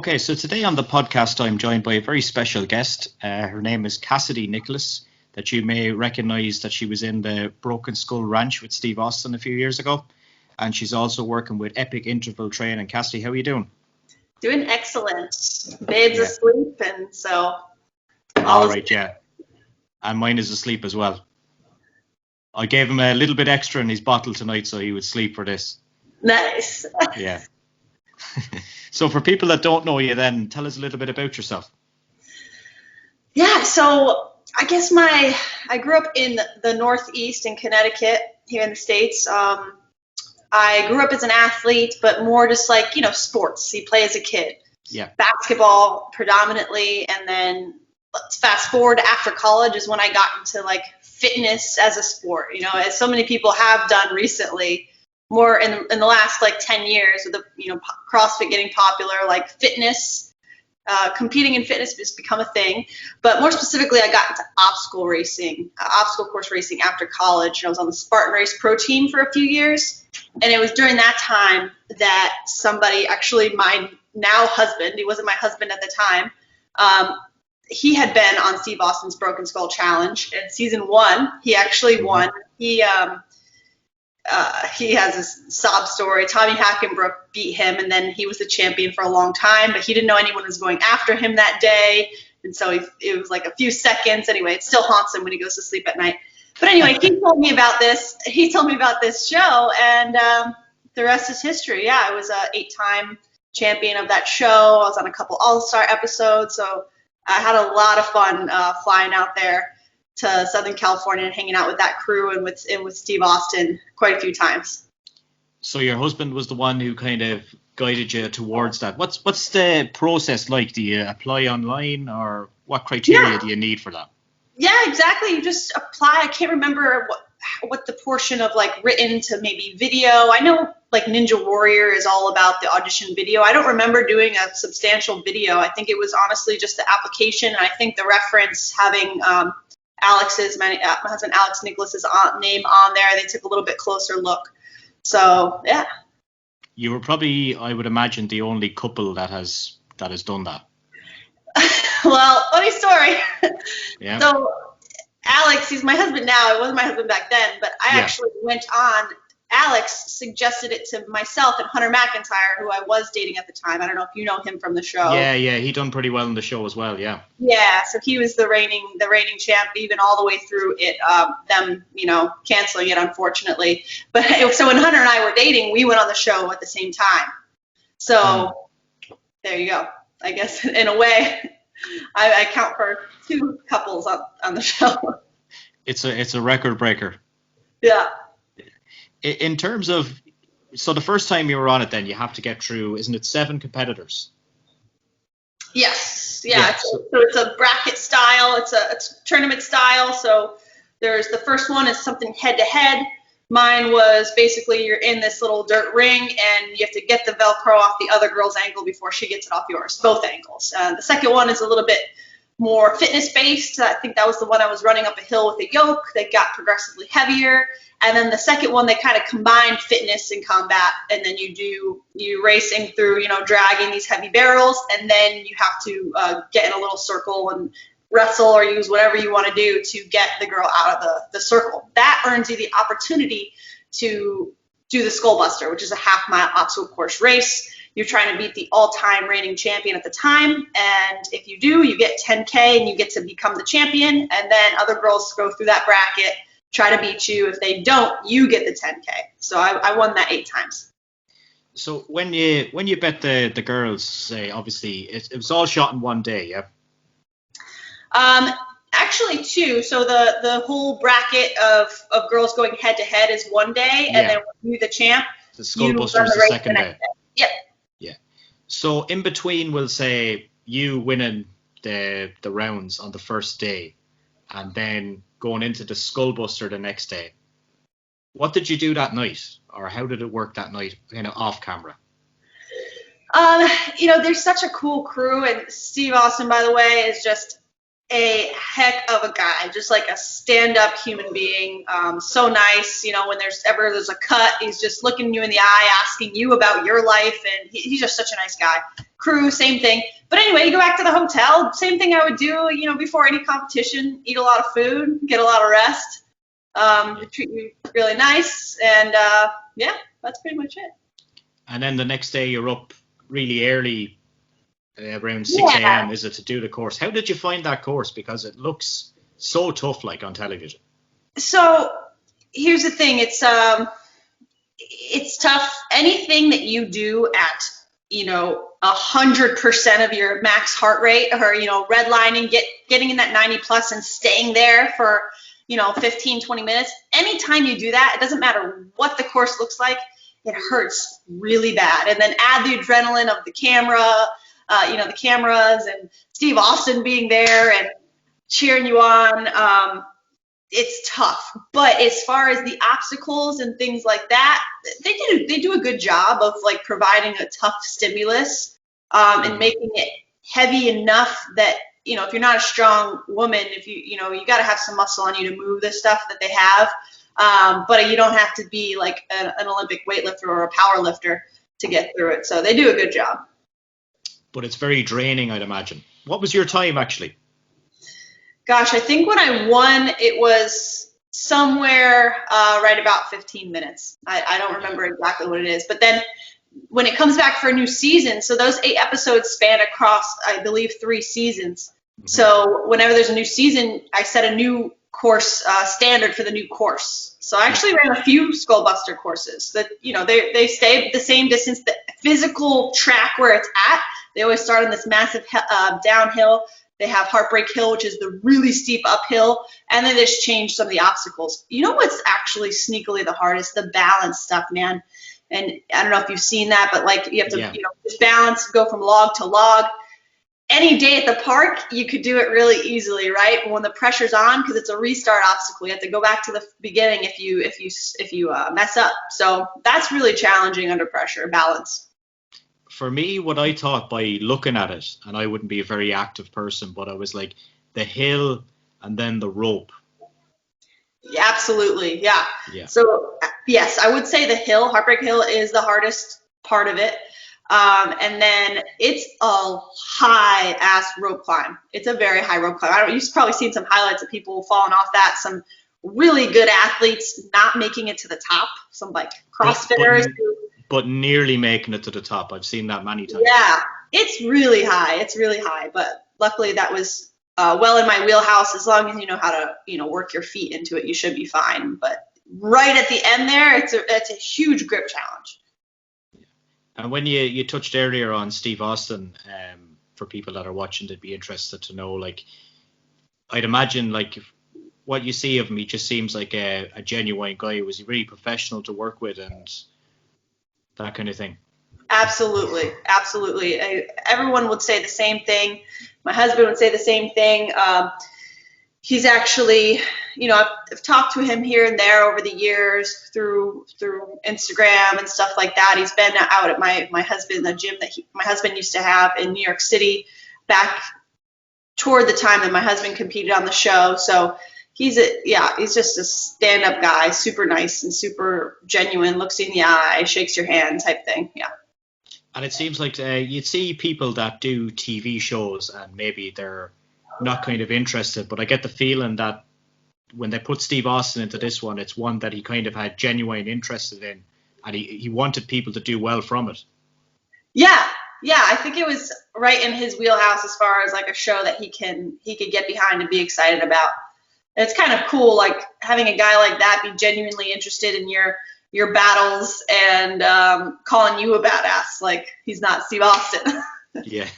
Okay, so today on the podcast, I'm joined by a very special guest. Her name is Cassidy Nicholas, that you may recognize that she was in the Broken Skull Ranch with Steve Austin a few years ago. And she's also working with Epic Interval Training. Cassidy, how are you doing? Doing excellent. Babe's Yeah. asleep, and so All right, yeah. And mine is asleep as well. I gave him a little bit extra in his bottle tonight so he would sleep for this. Nice. Yeah. So for people that don't know you then, tell us a little bit about yourself. Yeah, so I guess I grew up in the Northeast in Connecticut, here in the States. I grew up as an athlete, but more just like, sports. You play as a kid. Yeah. Basketball predominantly, and then let's fast forward after college is when I got into like fitness as a sport, as so many people have done recently, more in the last like 10 years with the, CrossFit getting popular, like fitness, competing in fitness has become a thing. But more specifically, I got into obstacle course racing after college. And I was on the Spartan Race Pro team for a few years. And it was during that time that somebody, actually my now husband, he wasn't my husband at the time, he had been on Steve Austin's Broken Skull Challenge. In season 1, he actually won. He has a sob story. Tommy Hackenbrook beat him, and then he was the champion for a long time, but he didn't know anyone was going after him that day. And so it was like a few seconds. Anyway, it still haunts him when he goes to sleep at night. But anyway, he told me about this. He told me about this show, and the rest is history. Yeah, I was an 8-time champion of that show. I was on a couple All-Star episodes, so I had a lot of fun flying out there to Southern California and hanging out with that crew and with Steve Austin quite a few times. So your husband was the one who kind of guided you towards that. What's the process like? Do you apply online, or what criteria do you need for that? Yeah, exactly. You just apply. I can't remember what the portion of like written to maybe video. I know like Ninja Warrior is all about the audition video. I don't remember doing a substantial video. I think it was honestly just the application. And I think the reference having my husband Alex Nicholas's name on there, they took a little bit closer look. So yeah. You were probably, I would imagine, the only couple that has done that. Well, funny story. Yeah. So Alex, he's my husband now. It wasn't my husband back then, but I actually went on. Alex suggested it to myself and Hunter McIntyre, who I was dating at the time. I don't know if you know him from the show. Yeah, he done pretty well in the show as well. Yeah. Yeah, so he was the reigning champ, even all the way through it. Them, canceling it, unfortunately. But so when Hunter and I were dating, we went on the show at the same time. So there you go. I guess in a way, I count for 2 couples on the show. It's a record breaker. Yeah. In terms of, so the first time you were on it, then you have to get through, isn't it 7 competitors? Yes. Yeah. So it's a bracket style. It's a tournament style. So there's the first one is something head to head. Mine was basically you're in this little dirt ring and you have to get the Velcro off the other girl's ankle before she gets it off yours, both ankles. The second one is a little bit more fitness based. I think that was the one I was running up a hill with a yoke. They got progressively heavier. And then the second one, they kind of combine fitness and combat. And then you racing through, dragging these heavy barrels. And then you have to get in a little circle and wrestle or use whatever you want to do to get the girl out of the circle. That earns you the opportunity to do the Skull Buster, which is a half-mile obstacle course race. You're trying to beat the all-time reigning champion at the time. And if you do, you get 10K and you get to become the champion. And then other girls go through that bracket, try to beat you. If they don't, you get the 10K. So I won that 8 times. So when you bet the girls, say, obviously, it was all shot in one day, yeah? Actually 2. So the whole bracket of girls going head to head is one day, and then when you the champ, the Skull Buster is the second day. Yep. Yeah. So in between, we'll say you winning the rounds on the first day, and then going into the Skull Buster the next day. What did you do that night, or how did it work that night, kind of off camera? There's such a cool crew, and Steve Austin, by the way, is just a heck of a guy, just like a stand-up human being. So nice, you know, when there's a cut, he's just looking you in the eye, asking you about your life, and he's just such a nice guy. Crew, same thing. But anyway, you go back to the hotel, same thing I would do, you know, before any competition. Eat a lot of food, get a lot of rest. They treat you really nice, and yeah, that's pretty much it. And then the next day you're up really early, around 6 Yeah. a.m. is it, to do the course? How did you find that course? Because it looks so tough, like on television. So here's the thing, it's tough. Anything that you do at, you know, 100% of your max heart rate, or, you know, redlining, getting in that 90 plus and staying there for, you know, 15, 20 minutes. Anytime you do that, it doesn't matter what the course looks like, it hurts really bad. And then add the adrenaline of the camera, you know, the cameras and Steve Austin being there and cheering you on. It's tough. But as far as the obstacles and things like that, they do a good job of like providing a tough stimulus, and making it heavy enough that, you know, if you're not a strong woman, if you know, you got to have some muscle on you to move the stuff that they have. But you don't have to be like an Olympic weightlifter or a power lifter to get through it. So they do a good job. But it's very draining, I'd imagine. What was your time, actually? Gosh, I think when I won, it was somewhere right about 15 minutes. I don't remember exactly what it is. But then when it comes back for a new season, so those 8 episodes span across, I believe, 3 seasons. So whenever there's a new season, I set a new course standard for the new course. So I actually ran a few Skullbuster courses that, you know, they stay the same distance. The physical track where it's at, they always start on this massive downhill. They have Heartbreak Hill, which is the really steep uphill, and then they just change some of the obstacles. You know what's actually sneakily the hardest? The balance stuff, man. And I don't know if you've seen that, but like you have to, you know, just balance, go from log to log. Any day at the park, you could do it really easily, right? But when the pressure's on, because it's a restart obstacle, you have to go back to the beginning if you mess up. So that's really challenging under pressure, balance. For me, what I thought by looking at it, and I wouldn't be a very active person, but I was like the hill and then the rope. Yeah, absolutely, yeah. Yeah. So yes, I would say the hill, Heartbreak Hill, is the hardest part of it. And then it's a high ass rope climb. It's a very high rope climb. You've probably seen some highlights of people falling off that. Some really good athletes not making it to the top. Some like CrossFitters. But nearly making it to the top. I've seen that many times. Yeah, it's really high. It's really high. But luckily that was well in my wheelhouse. As long as you know how to, you know, work your feet into it, you should be fine. But right at the end there, it's a huge grip challenge. And when you touched earlier on Steve Austin, for people that are watching, they'd be interested to know, like, I'd imagine, like, what you see of him, he just seems like a genuine guy. Was he really professional to work with and that kind of thing? Absolutely, absolutely. Everyone would say the same thing. My husband would say the same thing. He's actually, you know, I've talked to him here and there over the years through Instagram and stuff like that. He's been out at my husband, the gym that my husband used to have in New York City back toward the time that my husband competed on the show. So he's just a stand-up guy, super nice and super genuine, looks you in the eye, shakes your hand type thing. Yeah. And it seems like you'd see people that do TV shows and maybe they're not kind of interested, but I get the feeling that when they put Steve Austin into this one, it's one that he kind of had genuine interest in, and he wanted people to do well from it. Yeah, I think it was right in his wheelhouse as far as like a show that he could get behind and be excited about. And it's kind of cool, like having a guy like that be genuinely interested in your battles and calling you a badass. Like he's not Steve Austin. Yeah.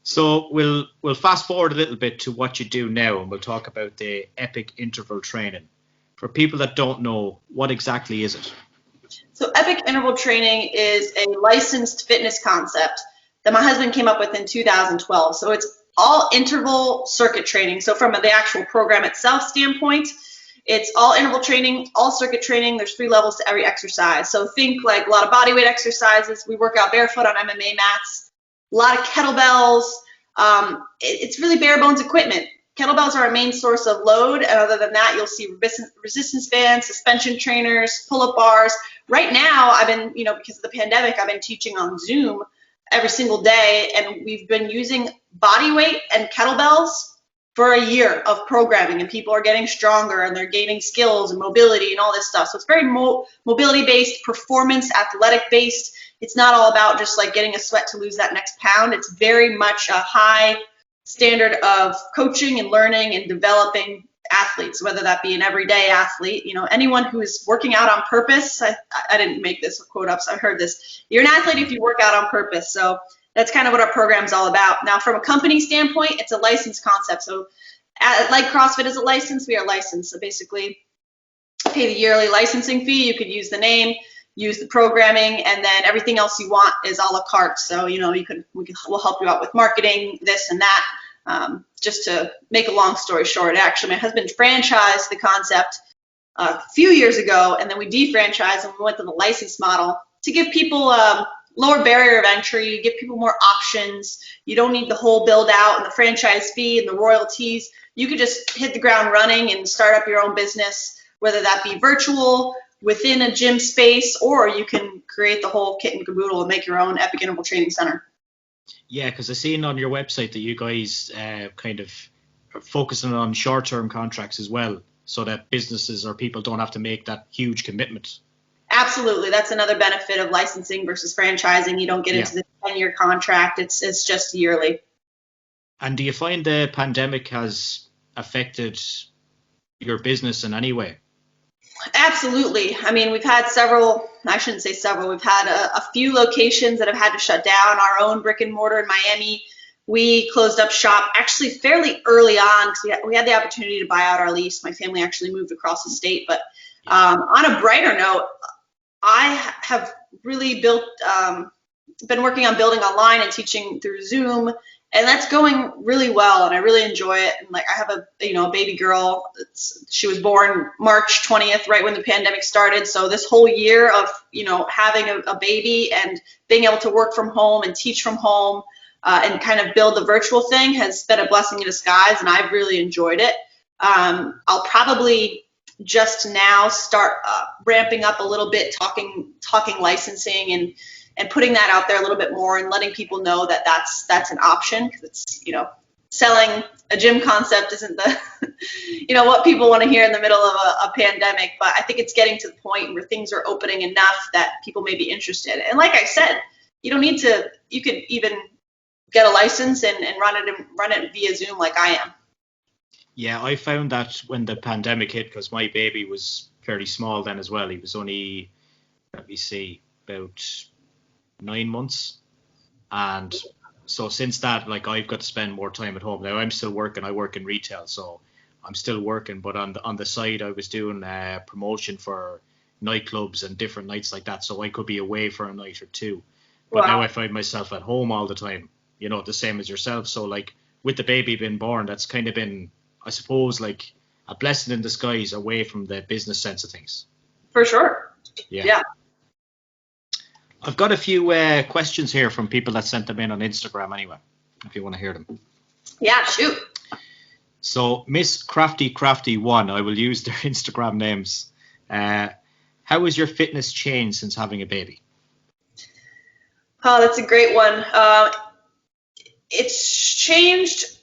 So we'll fast forward a little bit to what you do now, and we'll talk about the epic interval training. For people that don't know, what exactly is it? So epic interval training is a licensed fitness concept that my husband came up with in 2012. So it's all interval circuit training. So from the actual program itself standpoint, it's all interval training, all circuit training. There's 3 levels to every exercise. So think like a lot of body weight exercises. We work out barefoot on MMA mats. A lot of kettlebells, It's really bare bones equipment. Kettlebells are our main source of load, and other than that, you'll see resistance bands, suspension trainers, pull-up bars. Right now, I've been, because of the pandemic, I've been teaching on Zoom every single day, and we've been using body weight and kettlebells for a year of programming, and people are getting stronger and they're gaining skills and mobility and all this stuff. So it's very mobility-based, performance, athletic-based. It's not all about just like getting a sweat to lose that next pound. It's very much a high standard of coaching and learning and developing athletes, whether that be an everyday athlete, anyone who is working out on purpose. I didn't make this quote up, so I heard this. You're an athlete if you work out on purpose. So that's kind of what our program's all about. Now, from a company standpoint, it's a license concept. So like CrossFit is a license, we are licensed. So basically, pay the yearly licensing fee. You could use the name, use the programming, and then everything else you want is a la carte. So, we'll help you out with marketing, this and that. Just to make a long story short, actually, my husband franchised the concept a few years ago, and then we defranchised and we went to the license model to give people lower barrier of entry, give people more options. You don't need the whole build out and the franchise fee and the royalties. You could just hit the ground running and start up your own business, whether that be virtual, within a gym space, or you can create the whole kit and caboodle and make your own Epic Interval Training Center. Yeah, because I've seen on your website that you guys kind of are focusing on short-term contracts as well, so that businesses or people don't have to make that huge commitment. Absolutely. That's another benefit of licensing versus franchising. You don't get into the 10-year contract. It's just yearly. And do you find the pandemic has affected your business in any way? Absolutely. I mean, we've had I shouldn't say several, we've had a few locations that have had to shut down. Our own brick and mortar in Miami, we closed up shop actually fairly early on because we had the opportunity to buy out our lease. My family actually moved across the state. But on a brighter note, I have really been working on building online and teaching through Zoom, and that's going really well, and I really enjoy it. And like, I have a baby girl. She was born March 20th, right when the pandemic started. So this whole year of having a baby and being able to work from home and teach from home and kind of build the virtual thing has been a blessing in disguise, and I've really enjoyed it. I'll probably just now start ramping up a little bit, talking licensing and putting that out there a little bit more and letting people know that that's an option, because it's, selling a gym concept isn't the, what people want to hear in the middle of a pandemic. But I think it's getting to the point where things are opening enough that people may be interested. And like I said, you don't need to, you could even get a license and run it via Zoom like I am. Yeah, I found that when the pandemic hit, because my baby was fairly small then as well. He was only, about 9 months. And so since that, like, I've got to spend more time at home. Now I'm still working. I work in retail, so I'm still working. But on the side, I was doing promotion for nightclubs and different nights like that. So I could be away for a night or two. But now I find myself at home all the time, the same as yourself. So like with the baby being born, that's kind of been, I suppose, like a blessing in disguise away from the business sense of things. For sure. Yeah. I've got a few questions here from people that sent them in on Instagram anyway, if you want to hear them. Yeah, shoot. So Miss Crafty 1, I will use their Instagram names. How has your fitness changed since having a baby? Oh, that's a great one. It's changed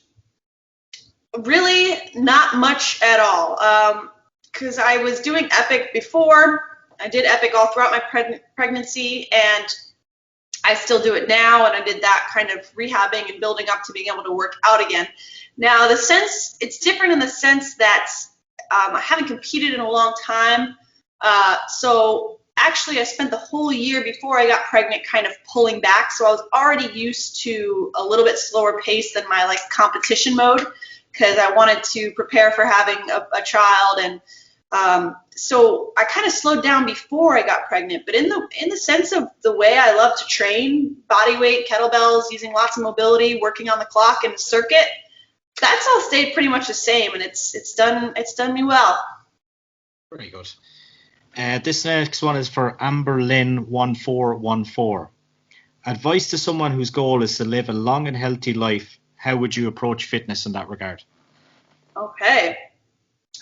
really not much at all, because I was doing Epic before. I did Epic all throughout my pregnancy, and I still do it now, and I did that kind of rehabbing and building up to being able to work out again. Now, it's different in the sense that I haven't competed in a long time, so actually I spent the whole year before I got pregnant kind of pulling back, so I was already used to a little bit slower pace than my competition mode, because I wanted to prepare for having a child, and so I kind of slowed down before I got pregnant. But in the sense of the way I love to train, body weight, kettlebells, using lots of mobility, working on the clock and the circuit, that's all stayed pretty much the same, and it's done me well. Very good. This next one is for AmberLynn1414. Advice to someone whose goal is to live a long and healthy life. how would you approach fitness in that regard? Okay.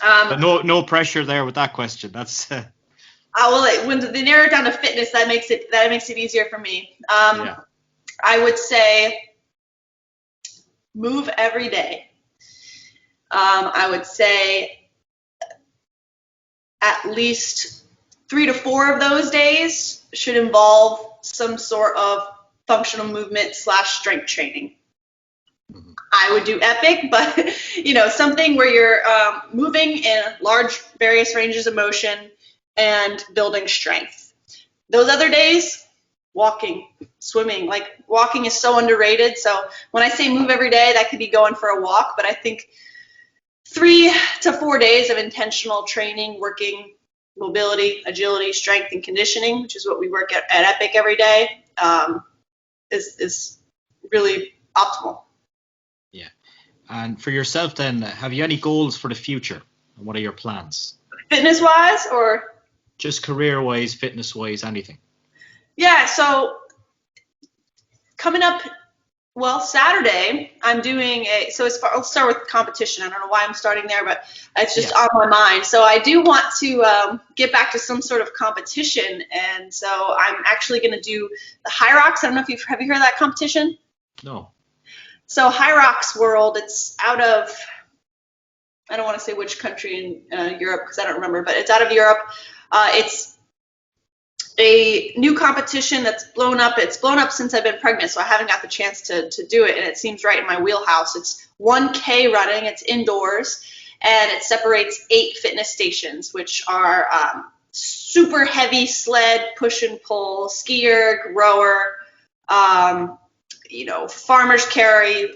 But no pressure there with that question. That's When they narrow it down to fitness, that makes it easier for me. yeah. I would say move every day. I would say at least 3 to 4 of those days should involve some sort of functional movement / strength training. Mm-hmm. I would do epic, but something where you're moving in large various ranges of motion and building strength. Those other days, walking, swimming. Like, walking is so underrated. So when I say move every day, that could be going for a walk, but I think 3 to 4 days of intentional training, working mobility, agility, strength, and conditioning, which is what we work at Epic every day, is really optimal. Yeah. And for yourself then, have you any goals for the future? And what are your plans? Fitness-wise, or? Just career-wise, fitness-wise, anything. Yeah, so coming up, Saturday, I'm doing I'll start with competition. I don't know why I'm starting there, but it's just on my mind. So I do want to get back to some sort of competition, and so I'm actually going to do the High Rocks. I don't know if have you heard of that competition? No. So High Rocks World, it's out of, I don't want to say which country in Europe because I don't remember, but it's out of Europe. It's a new competition that's blown up. It's blown up since I've been pregnant, so I haven't got the chance to do it, and it seems right in my wheelhouse. It's 1K running. It's indoors, and it separates 8 fitness stations, which are super heavy sled, push and pull, skier, grower, farmer's carry,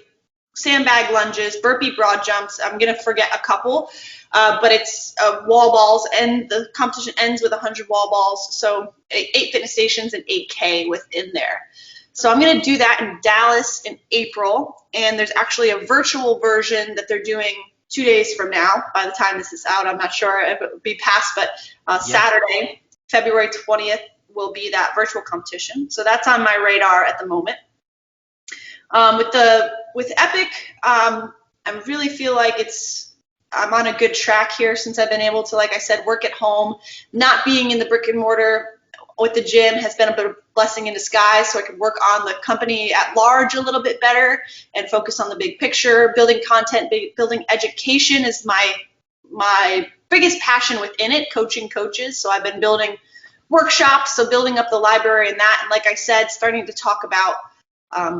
sandbag lunges, burpee broad jumps. I'm going to forget a couple. But it's wall balls, and the competition ends with 100 wall balls. So 8 fitness stations and 8K within there. So I'm going to do that in Dallas in April, and there's actually a virtual version that they're doing 2 days from now. By the time this is out, I'm not sure if it will be past, but Saturday, February 20th, will be that virtual competition. So that's on my radar at the moment. With Epic, I really feel like I'm on a good track here since I've been able to, like I said, work at home. Not being in the brick and mortar with the gym has been a bit of a blessing in disguise, so I can work on the company at large a little bit better and focus on the big picture. Building content, building education is my biggest passion within it, coaching coaches. So I've been building workshops, so building up the library and that. And like I said, starting to talk about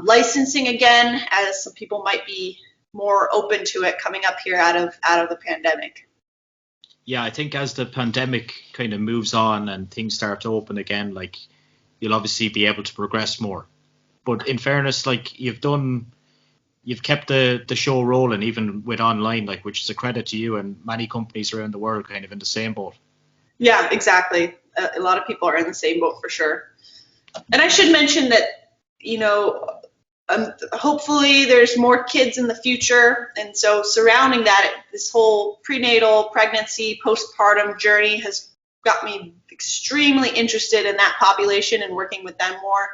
licensing again, as some people might be more open to it coming up here out of the pandemic. Yeah, I think as the pandemic kind of moves on and things start to open again, like, you'll obviously be able to progress more. But in fairness, like, you've kept the show rolling even with online, like, which is a credit to you, and many companies around the world kind of in the same boat. Yeah, exactly. A lot of people are in the same boat for sure. And I should mention that, hopefully there's more kids in the future, and so surrounding that, this whole prenatal, pregnancy, postpartum journey has got me extremely interested in that population and working with them more.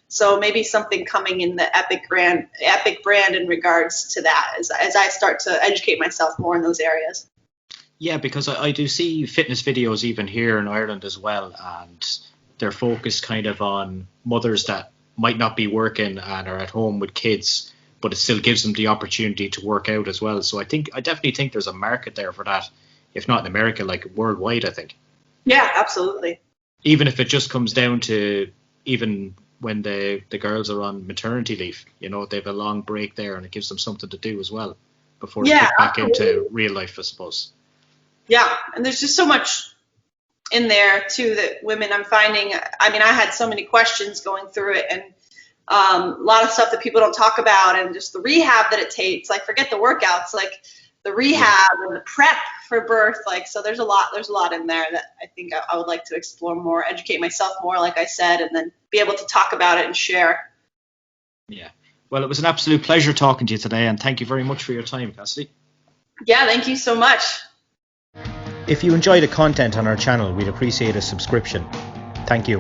So maybe something coming in the Epic brand in regards to that as I start to educate myself more in those areas. Yeah, because I do see fitness videos even here in Ireland as well, and they're focused kind of on mothers that might not be working and are at home with kids, but it still gives them the opportunity to work out as well. So I definitely think there's a market there for that, if not in America, like worldwide, I think. Yeah, absolutely. Even if it just comes down to even when the girls are on maternity leave, they have a long break there, and it gives them something to do as well before they get back into real life, I suppose. Yeah, and there's just so much in there too that women, I'm finding, I had so many questions going through it, and a lot of stuff that people don't talk about, and just the rehab that it takes. Like, forget the workouts, like the rehab and the prep for birth. Like, so there's a lot in there that I think I would like to explore more, educate myself more, like I said, and then be able to talk about it and share. Yeah. Well, it was an absolute pleasure talking to you today, and thank you very much for your time, Cassidy. Yeah, thank you so much. If you enjoy the content on our channel, we'd appreciate a subscription. Thank you.